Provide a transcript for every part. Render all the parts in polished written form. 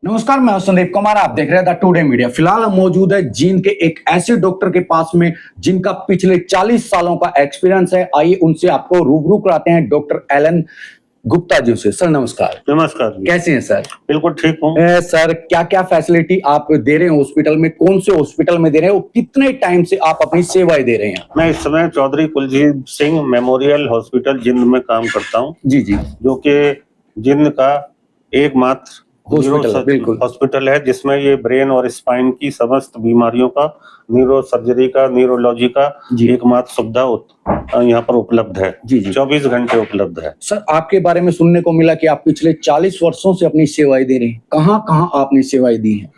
नमस्कार, मैं हूं संदीप कुमार। आप देख रहे हैं द टुडे मीडिया। फिलहाल हम मौजूद है जींद के एक ऐसे डॉक्टर के पास में जिनका पिछले 40 सालों का एक्सपीरियंस है। आइए उनसे आपको रूबरू कराते हैं डॉक्टर एलन गुप्ता जी से। सर नमस्कार। नमस्कार जी। कैसे हैं सर? बिल्कुल ठीक हूँ। सर क्या क्या फैसिलिटी आप दे रहे हैं हॉस्पिटल में, कौन से हॉस्पिटल में दे रहे हैं और कितने टाइम से आप अपनी सेवाएं दे रहे हैं? मैं इस समय चौधरी कुलजीत सिंह मेमोरियल हॉस्पिटल जिंद में काम करता हूँ। जी जी। जो कि जिंद का एकमात्र बिल्कुल हॉस्पिटल है जिसमें ये ब्रेन और स्पाइन की समस्त बीमारियों का, न्यूरो सर्जरी का, न्यूरोलॉजी का एकमात्र सुविधा यहाँ पर उपलब्ध है। जी जी। 24 घंटे उपलब्ध है। सर आपके बारे में सुनने को मिला कि आप पिछले 40 वर्षों से अपनी सेवाएं दे रहे हैं। कहाँ कहाँ आपने सेवाएं दी हैं?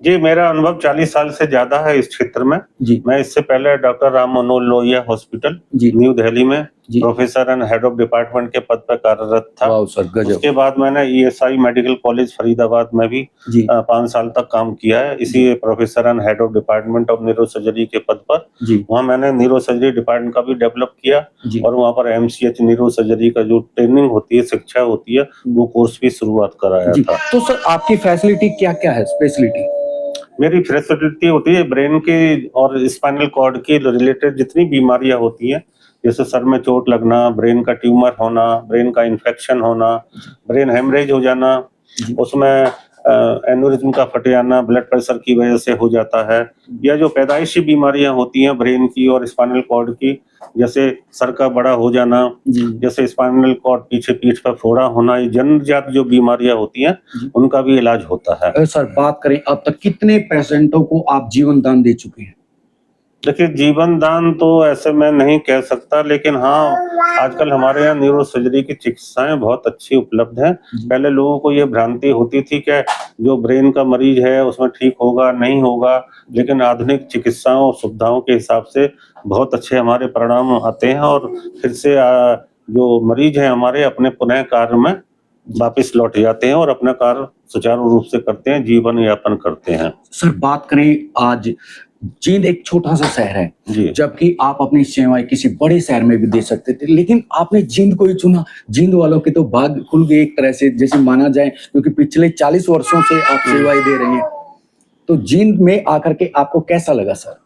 जी, मेरा अनुभव 40 साल से ज्यादा है इस क्षेत्र में। जी। मैं इससे पहले doctor Ram Manohar Lohia hospital new Delhi में professor and head of department के पद पर कार्यरत था। सर गजब। उसके बाद मैंने ईएसआई मेडिकल कॉलेज फरीदाबाद में भी 5 साल तक काम किया है, इसी professor and head of department of neuro surgery के पद पर। वहाँ मैंने न्यूरो सर्जरी डिपार्टमेंट का भी डेवलप किया और वहाँ पर एमसीएच न्यूरो सर्जरी का जो ट्रेनिंग होती है, शिक्षा होती है, वो कोर्स भी शुरुआत कराया था। तो सर आपकी फैसिलिटी क्या क्या है, स्पेशलिटी? मेरी फैसिलिटी होती है ब्रेन की और स्पाइनल कॉर्ड की रिलेटेड जितनी बीमारियां होती हैं, जैसे सर में चोट लगना, ब्रेन का ट्यूमर होना, ब्रेन का इन्फेक्शन होना, ब्रेन हेमरेज हो जाना, उसमें एन्युरिज्म का फट जाना ब्लड प्रेशर की वजह से हो जाता है, या जो पैदाइशी बीमारियां होती हैं ब्रेन की और स्पाइनल कॉर्ड की, जैसे सर का बड़ा हो जाना, जैसे स्पाइनल कॉर्ड पीछे पीठ पर फोड़ा होना, ये जन्मजात जो बीमारियां होती हैं उनका भी इलाज होता है। सर बात करें अब तक कितने पेशेंटों को आप जीवन दान दे चुके हैं? देखिए, जीवन दान तो ऐसे मैं नहीं कह सकता, लेकिन हाँ, आजकल हमारे यहाँ न्यूरो सर्जरी की चिकित्साएं बहुत अच्छी उपलब्ध हैं। पहले लोगों को ये भ्रांति होती थी कि जो ब्रेन का मरीज है उसमें ठीक होगा नहीं होगा, लेकिन आधुनिक चिकित्साओं और सुविधाओं के हिसाब से बहुत अच्छे हमारे परिणाम आते हैं और फिर से जो मरीज है हमारे अपने पुनः कार्य में वापिस लौट जाते हैं और अपना कार्य सुचारू रूप से करते हैं, जीवन यापन करते हैं। सर बात करें, आज जींद एक छोटा सा शहर है, जबकि आप अपनी सेवाएं किसी बड़े शहर में भी दे सकते थे, लेकिन आपने जींद को ही चुना। जींद वालों के तो भाग्य खुल गए एक तरह से, जैसे माना जाए, क्योंकि पिछले 40 वर्षों से आप सेवाएं दे रहे हैं। तो जींद में आकर के आपको कैसा लगा सर?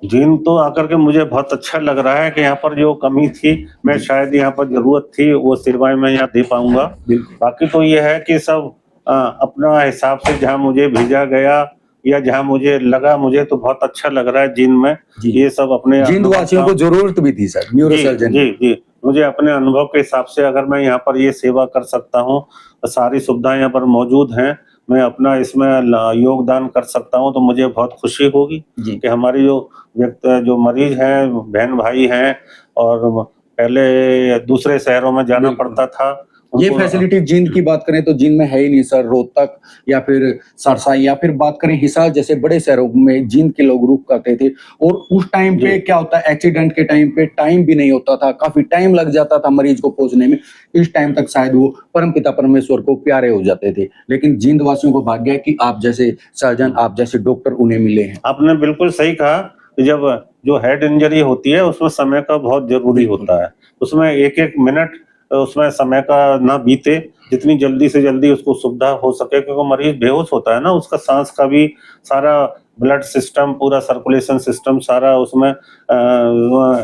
जींद तो आकर के मुझे बहुत अच्छा लग रहा है कि यहाँ पर जो कमी थी, मैं शायद यहाँ पर जरूरत थी, वो सेवाएं मैं यहाँ दे पाऊंगा। बाकी तो ये है कि सब अपना हिसाब से जहाँ मुझे भेजा गया या जहाँ मुझे लगा, मुझे तो बहुत अच्छा लग रहा है जींद में। ये सब अपने जींद वासियों को जरूरत भी थी सर न्यूरो सर्जन। जी, मुझे अपने अनुभव के हिसाब से अगर मैं यहाँ पर ये सेवा कर सकता हूँ, तो सारी सुविधाएं यहाँ पर मौजूद हैं, मैं अपना इसमें योगदान कर सकता हूँ, तो मुझे बहुत खुशी होगी कि हमारी जो मरीज हैं, बहन भाई हैं और पहले दूसरे शहरों में जाना पड़ता था। ये फैसिलिटी जींद की बात करें तो जींद में है ही नहीं सर। रोहतक या फिर सरसाई या फिर बात करें हिसार जैसे बड़े शहरों में जींद के लोग रुक करते थे, और उस टाइम पे क्या होता है, एक्सीडेंट के टाइम पे टाइम भी नहीं होता था, काफी टाइम लग जाता था मरीज को पहुंचने में। इस टाइम तक शायद वो परमपिता परमेश्वर को प्यारे हो जाते थे, लेकिन जींद वासियों को भाग्य है कि आप जैसे सर्जन, आप जैसे डॉक्टर उन्हें मिले हैं। आपने बिल्कुल सही कहा। जब जो हेड इंजरी होती है उसमें समय का बहुत जरूरी होता है, उसमें एक एक मिनट उसमें समय का ना बीते, जितनी जल्दी से जल्दी उसको सुविधा हो सके, क्योंकि मरीज बेहोश होता है ना, उसका सांस का भी सारा ब्लड सिस्टम, पूरा सर्कुलेशन सिस्टम सारा उसमें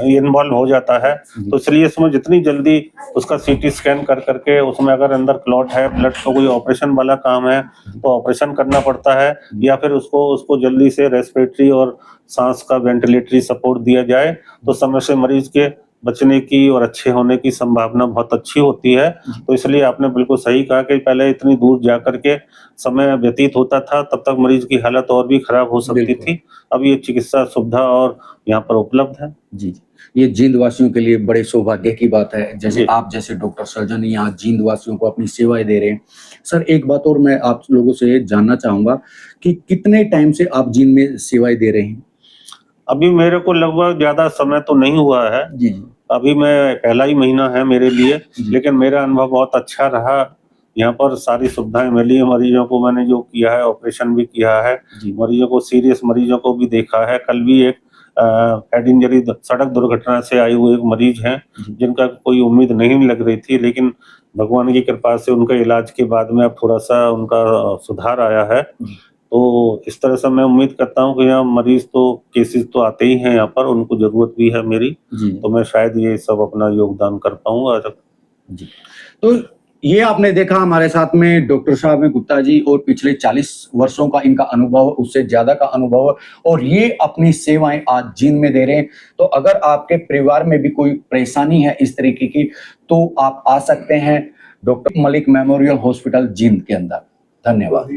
इन्वॉल्व हो जाता है। तो इसलिए इसमें जितनी जल्दी उसका सीटी स्कैन कर करके उसमें अगर अंदर क्लॉट है, ब्लड का कोई ऑपरेशन वाला काम है तो ऑपरेशन करना पड़ता है, या फिर उसको जल्दी से रेस्पिरेटरी और सांस का वेंटिलेटरी सपोर्ट दिया जाए, तो समय से मरीज के बचने की और अच्छे होने की संभावना बहुत अच्छी होती है। तो इसलिए आपने बिल्कुल सही कहा कि पहले इतनी दूर जाकर के समय व्यतीत होता था, तब तक मरीज की हालत और भी खराब हो सकती थी। अब ये चिकित्सा सुविधा और यहाँ पर उपलब्ध है। जी, ये जींद वासियों के लिए बड़े सौभाग्य की बात है, जैसे आप जैसे डॉक्टर सर्जन यहाँ जींद वासियों को अपनी सेवाएं दे रहे हैं। सर एक बात और मैं आप लोगों से जानना चाहूंगा कि कितने टाइम से आप जींद में सेवाएं दे रहे हैं? अभी मेरे को लगभग ज्यादा समय तो नहीं हुआ है। अभी मैं पहला ही महीना है मेरे लिए, लेकिन मेरा अनुभव बहुत अच्छा रहा। यहाँ पर सारी सुविधाएं मिली है मरीजों को, मैंने जो किया है, ऑपरेशन भी किया है, मरीजों को, सीरियस मरीजों को भी देखा है। कल भी एक हेड इंजरी सड़क दुर्घटना से आए हुए एक मरीज हैं, जिनका कोई उम्मीद नहीं लग रही थी, लेकिन भगवान की कृपा से उनका इलाज के बाद में अब थोड़ा सा उनका सुधार आया है। तो इस तरह से मैं उम्मीद करता हूँ कि यहाँ मरीज तो केसेस तो आते ही हैं यहाँ पर, उनको जरूरत भी है मेरी, जी तो मैं शायद ये सब अपना योगदान कर पाऊंगा। जी। तो ये आपने देखा हमारे साथ में डॉक्टर साहब हैं गुप्ता जी, और पिछले 40 वर्षों का इनका अनुभव, उससे ज़्यादा का अनुभव है, और ये अपनी सेवाएँ आज जींद में दे रहे हैं। तो अगर आपके परिवार में भी कोई परेशानी है इस तरीके की, तो आप आ सकते हैं doctor Malik memorial hospital Jind के अंदर। धन्यवाद।